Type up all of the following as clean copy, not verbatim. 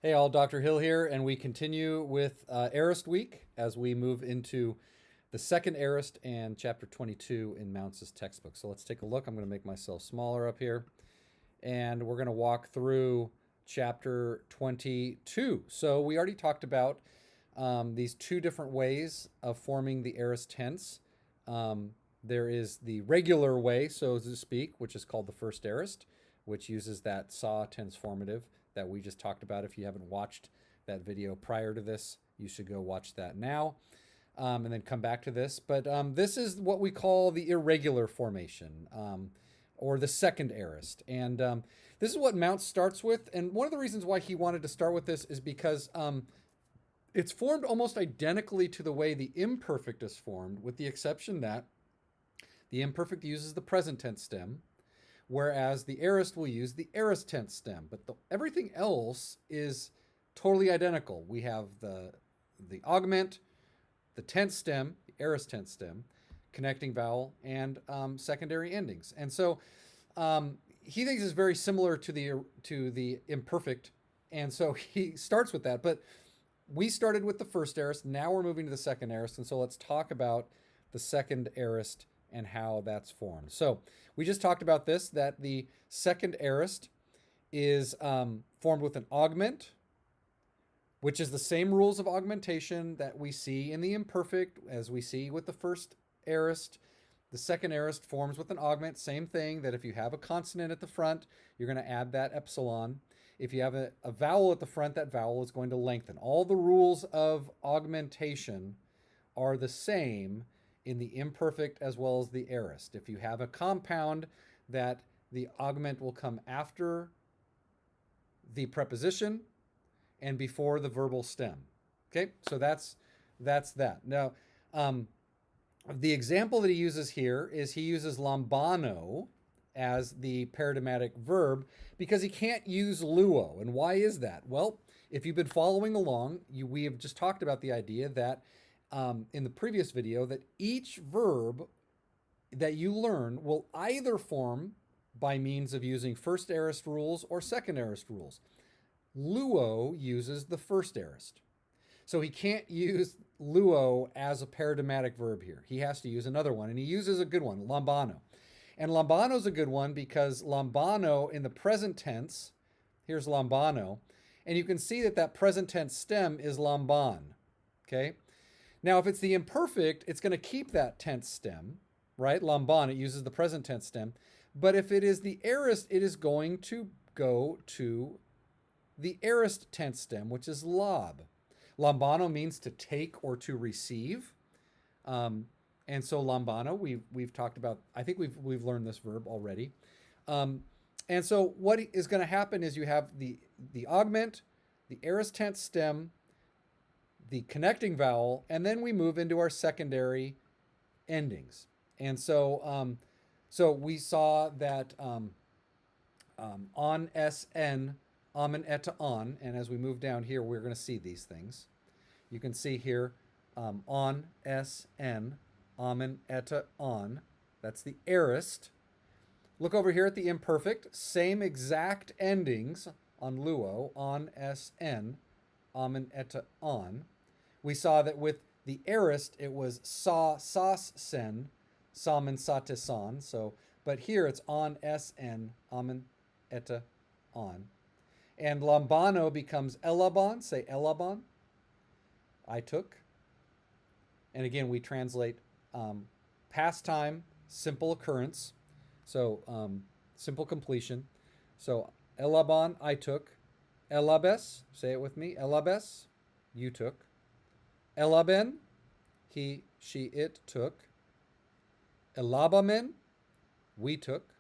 Hey all, Dr. Hill here, and we continue with Aorist Week as we move into the second Aorist and chapter 22 in Mounce's textbook. So let's take a look. I'm going to make myself smaller up here, and we're going to walk through chapter 22. So we already talked about these two different ways of forming the aorist tense. There is the regular way, so to speak, which is called the first aorist, which uses that saw tense formative that we just talked about. If you haven't watched that video prior to this, you should go watch that now and then come back to this. But this is what we call the irregular formation or the second aorist. And this is what Mounce starts with. And one of the reasons why he wanted to start with this is because it's formed almost identically to the way the imperfect is formed, with the exception that the imperfect uses the present tense stem, whereas the aorist will use the aorist tense stem. But everything else is totally identical. We have the augment, the tense stem, the aorist tense stem, connecting vowel, and secondary endings. And so he thinks it's very similar to the imperfect, and so he starts with that. But we started with the first aorist. Now we're moving to the second aorist, and so let's talk about the second aorist and how that's formed. So we just talked about this, that the second aorist is formed with an augment, which is the same rules of augmentation that we see in the imperfect as we see with the first aorist. The second aorist forms with an augment, same thing, that if you have a consonant at the front, you're going to add that epsilon. If you have a vowel at the front, that vowel is going to lengthen. All the rules of augmentation are the same in the imperfect as well as the aorist. If you have a compound, that the augment will come after the preposition and before the verbal stem. Okay, so that's that. Now, the example that he uses here is he uses lambano as the paradigmatic verb because he can't use luo. And why is that? Well, if you've been following along, we have just talked about the idea that in the previous video that each verb that you learn will either form by means of using first aorist rules or second aorist rules. Luo uses the first aorist. So he can't use luo as a paradigmatic verb here. He has to use another one, and he uses a good one, lambano. And lambano is a good one because lambano in the present tense, here's lambano, and you can see that that present tense stem is lamban, okay? Now, if it's the imperfect, it's going to keep that tense stem, right? Lamban, it uses the present tense stem. But if it is the aorist, it is going to go to the aorist tense stem, which is lab. Lambano means to take or to receive. And so lambano, we've talked about, I think we've learned this verb already. And so what is going to happen is you have the augment, the aorist tense stem, the connecting vowel, and then we move into our secondary endings. And so so we saw that on SN, amen eta on, and as we move down here, we're going to see these things. You can see here on SN, amen eta on. That's the aorist. Look over here at the imperfect, same exact endings on luo, on SN, amen eta on. We saw that with the aorist, it was sa, sas, sen, samen, sate, san. So, but here it's on, sn, amen, eta, on. And lambano becomes elaban. Say elaban. I took. And again, we translate past time, simple occurrence. So, simple completion. So, elaban, I took. Elabes, say it with me. Elabes, you took. Elaben, he, she, it took. Elabamen, we took.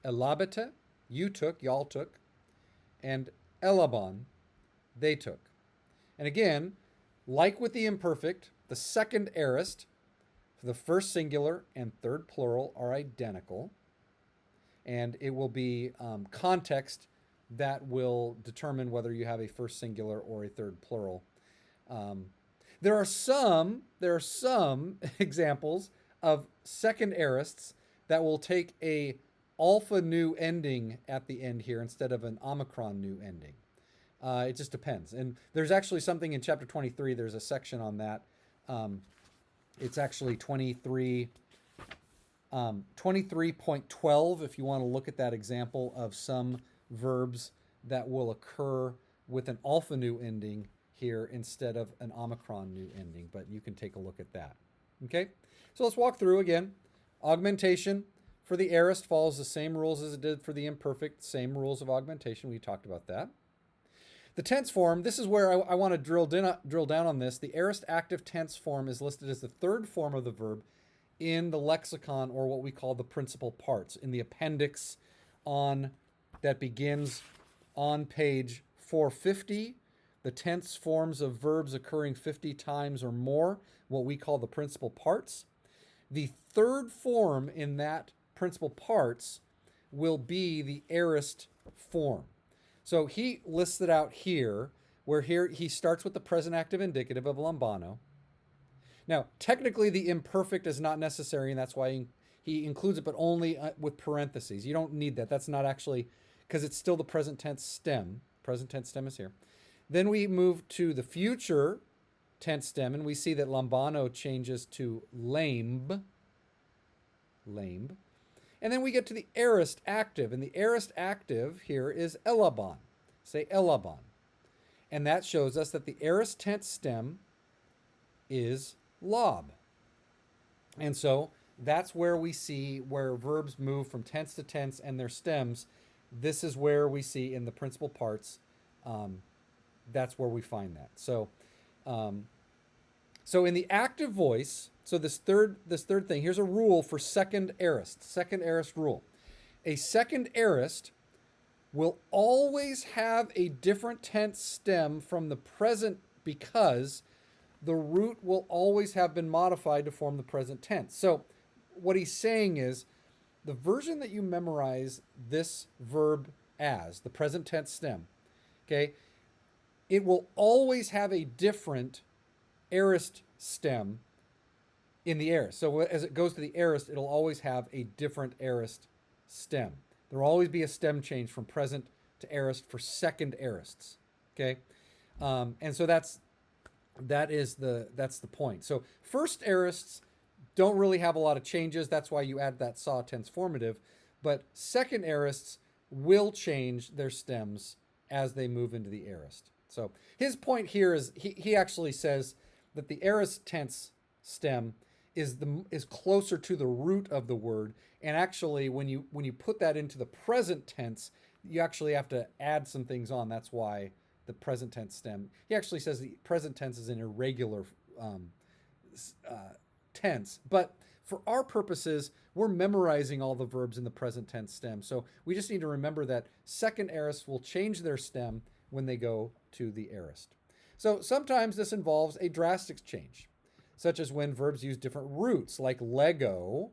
Elabete, you took, y'all took. And elaban, they took. And again, like with the imperfect, the second aorist for the first singular and third plural are identical. And it will be context that will determine whether you have a first singular or a third plural. There are some examples of second aorists that will take a alpha nu ending at the end here instead of an omicron nu ending. It just depends. And there's actually something in chapter 23. There's a section on that. It's actually 23.12 if you want to look at that example of some verbs that will occur with an alpha nu ending here instead of an omicron nu ending, but you can take a look at that. Okay, so let's walk through again. Augmentation for the aorist follows the same rules as it did for the imperfect, same rules of augmentation. We talked about that. The tense form, this is where I want to drill down on this. The aorist active tense form is listed as the third form of the verb in the lexicon, or what we call the principal parts, in the appendix that begins on page 450. The tense forms of verbs occurring 50 times or more, what we call the principal parts. The third form in that principal parts will be the aorist form. So he lists it out here, where here he starts with the present active indicative of lambano. Now, technically the imperfect is not necessary, and that's why he includes it, but only with parentheses. You don't need that. That's not actually, because it's still the present tense stem. Present tense stem is here. Then we move to the future tense stem, and we see that lambano changes to lamb. And then we get to the aorist active, and the aorist active here is elaban. Say elaban. And that shows us that the aorist tense stem is lob. And so that's where we see where verbs move from tense to tense and their stems. This is where we see in the principal parts, that's where we find that. So in the active voice, so this third thing, here's a rule for second aorist rule. A second aorist will always have a different tense stem from the present because the root will always have been modified to form the present tense. So what he's saying is the version that you memorize this verb as, the present tense stem, okay, it will always have a different aorist stem in the aorist. So as it goes to the aorist, it'll always have a different aorist stem. There will always be a stem change from present to aorist for second aorists. Okay, and so that's the point. So first aorists don't really have a lot of changes. That's why you add that saw tense formative. But second aorists will change their stems as they move into the aorist. So his point here is he actually says that the aorist tense stem is closer to the root of the word, and actually when you put that into the present tense, you actually have to add some things on. That's why the present tense stem. He actually says the present tense is an irregular tense, but for our purposes, we're memorizing all the verbs in the present tense stem. So we just need to remember that second aorists will change their stem when they go to the aorist. So sometimes this involves a drastic change, such as when verbs use different roots, like Lego.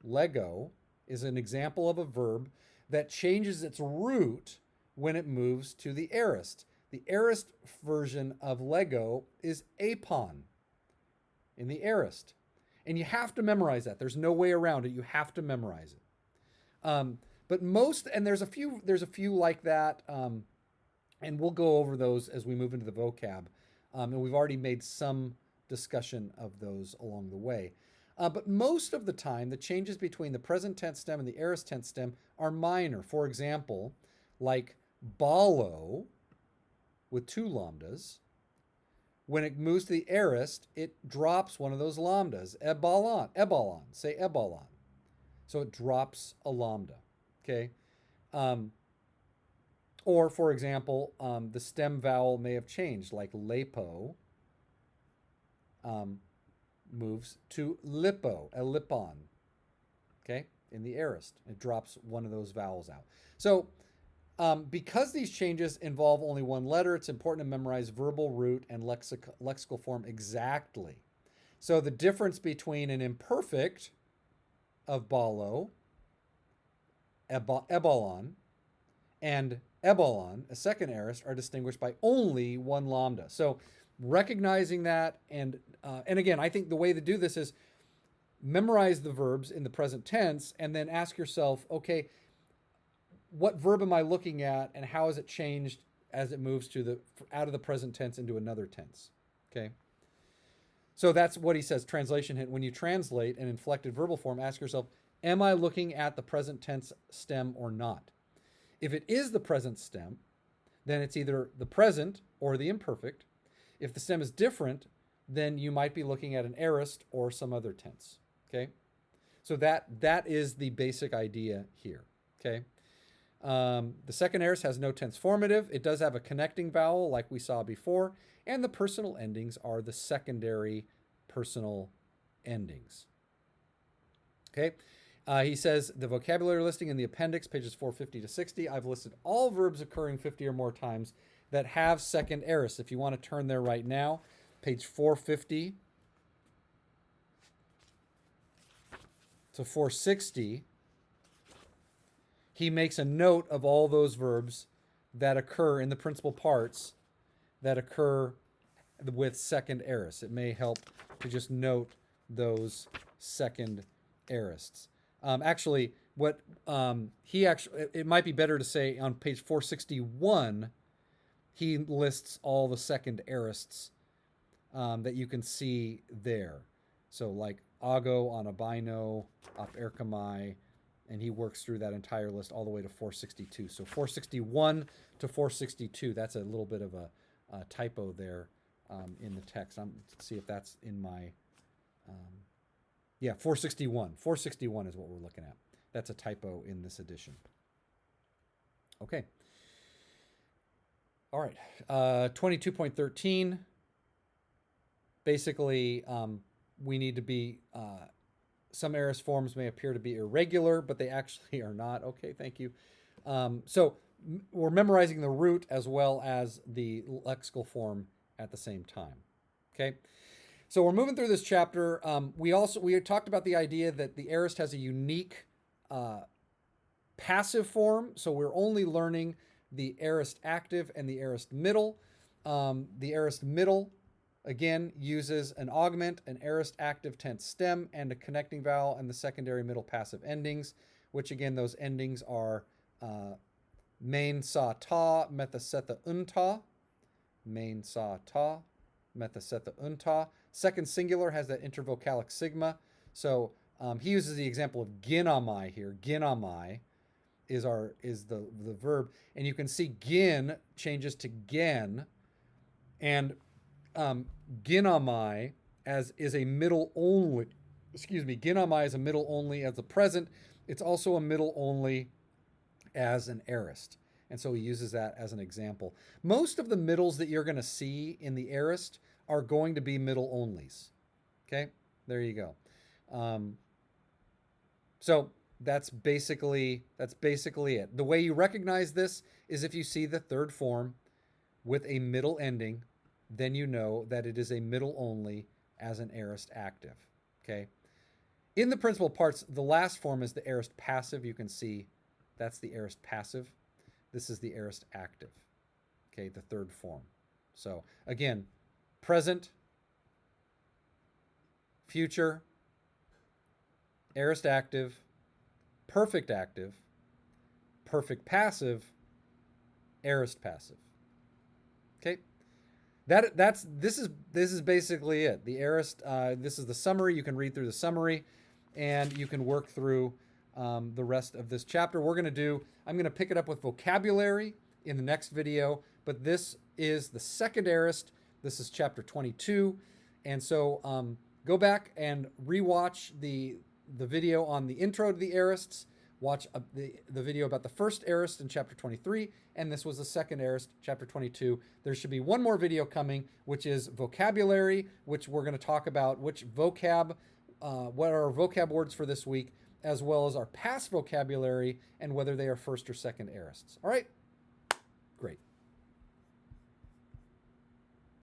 Lego is an example of a verb that changes its root when it moves to the aorist. The aorist version of Lego is apon in the aorist. And you have to memorize that. There's no way around it. You have to memorize it. But most, and there's a few like that, and we'll go over those as we move into the vocab. And we've already made some discussion of those along the way. But most of the time, the changes between the present tense stem and the aorist tense stem are minor. For example, like balo with two lambdas. When it moves to the aorist, it drops one of those lambdas. Ebalon, say ebalon. So it drops a lambda, okay? Or, for example, the stem vowel may have changed, like lepo moves to lipo, elipon, okay, in the aorist. It drops one of those vowels out. So because these changes involve only one letter, it's important to memorize verbal root and lexical form exactly. So the difference between an imperfect of balo, ebalon, and ebalon, a second aorist, are distinguished by only one lambda. So recognizing that, and again, I think the way to do this is memorize the verbs in the present tense and then ask yourself, okay, what verb am I looking at and how has it changed as it moves to the out of the present tense into another tense. Okay. So that's what he says, translation hint. When you translate an inflected verbal form, ask yourself, am I looking at the present tense stem or not? If it is the present stem, then it's either the present or the imperfect. If the stem is different, then you might be looking at an aorist or some other tense. Okay? So that is the basic idea here. Okay? The second aorist has no tense formative. It does have a connecting vowel like we saw before, and the personal endings are the secondary personal endings. Okay? He says the vocabulary listing in the appendix, pages 450 to 60. I've listed all verbs occurring 50 or more times that have second aorist. If you want to turn there right now, page 450 to 460, he makes a note of all those verbs that occur in the principal parts that occur with second aorist. It may help to just note those second aorists. Actually, what it might be better to say on page 461, he lists all the second aorists that you can see there. So like ago, anabino, op erkamai, and he works through that entire list all the way to 462. So 461 to 462, that's a little bit of a typo there in the text. Let's see if that's in my... 461. 461 is what we're looking at. That's a typo in this edition. Okay. All right. 22.13. Basically, we need to be... some aorist forms may appear to be irregular, but they actually are not. Okay, thank you. So we're memorizing the root as well as the lexical form at the same time. Okay. So we're moving through this chapter. We had talked about the idea that the aorist has a unique passive form. So we're only learning the aorist active and the aorist middle. The aorist middle, again, uses an augment, an aorist active tense stem, and a connecting vowel and the secondary middle passive endings, which again, those endings are main sa ta, metasetha unta, main sa ta, metasetha unta. Second singular has that intervocalic sigma. So he uses the example of ginamai here. Ginamai is the verb. And you can see gin changes to gen. And ginamai is a middle only. Ginamai is a middle only as a present. It's also a middle only as an aorist. And so he uses that as an example. Most of the middles that you're going to see in the aorist are going to be middle onlys. Okay, there you go. So that's basically it. The way you recognize this is if you see the third form with a middle ending, then you know that it is a middle only as an aorist active. Okay. In the principal parts, the last form is the aorist passive. You can see that's the aorist passive. This is the aorist active. Okay, the third form. So again, present, future, aorist active, perfect passive, aorist passive. Okay, this is basically it. The aorist. This is the summary. You can read through the summary, and you can work through the rest of this chapter. I'm going to pick it up with vocabulary in the next video, but this is the second aorist. This is chapter 22. And so go back and rewatch the video on the intro to the aorists. Watch the video about the first aorist in chapter 23. And this was the second aorist, chapter 22. There should be one more video coming, which is vocabulary, which we're going to talk about what are our vocab words for this week, as well as our past vocabulary and whether they are first or second aorists. All right.